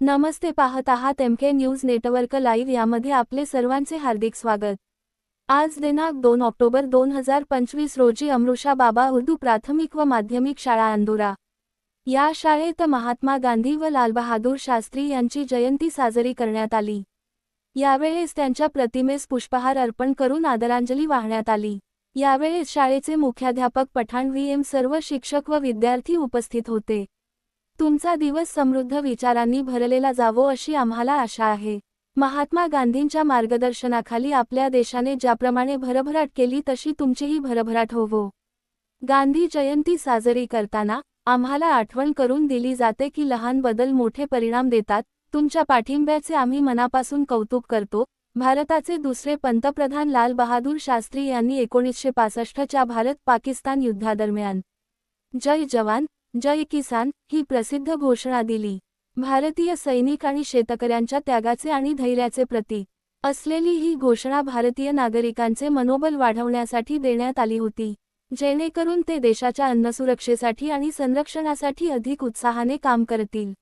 नमस्ते, पाहत आहात MK news network live, यामध्ये आपले सर्वांचे हार्दिक स्वागत। आज दिनांक 2 ऑक्टोबर 2025 रोजी अमृषा बाबा उर्दू प्राथमिक व माध्यमिक शाळा अंदुरा या शाळेत महात्मा गांधी व लालबहादूर शास्त्री यांची जयंती साजरी करण्यात आली। यावेळेस त्यांच्या प्रतिमेस पुष्पहार अर्पण करून आदरांजली वाहण्यात आली। यावेळेस शाळेचे मुख्याध्यापक पठाण VM, सर्व शिक्षक व विद्यार्थी उपस्थित होते। तुमचा दिवस समृद्ध विचारांनी भरलेला जावो अशी आम्हाला आशा आहे। महात्मा गांधींच्या मार्गदर्शनाखाली आपल्या देशाने ज्याप्रमाणे भरभराट केली तशी तुमचीही भरभराट होवो। गांधी जयंती साजरी करताना आम्हाला आठवण करून दिली जाते की लहान बदल मोठे परिणाम देतात। तुमच्या पाठिंब्याचे आम्ही मनापासून कौतुक करतो। भारताचे दुसरे पंतप्रधान लाल बहादूर शास्त्री यांनी 1965 च्या भारत-पाकिस्तान युद्धादरम्यान जय जवान जय किसान ही प्रसिद्ध घोषणा दिली। भारतीय सैनिक आणि शेतकऱ्यांच्या त्यागाचे आणि धैर्याचे प्रतीक असलेली ही घोषणा भारतीय नागरिकांचे मनोबल वाढवण्यासाठी देण्यात आली होती, जेणेकरून ते देशाच्या अन्नसुरक्षेसाठी आणि संरक्षणासाठी अधिक उत्साहाने काम करतील।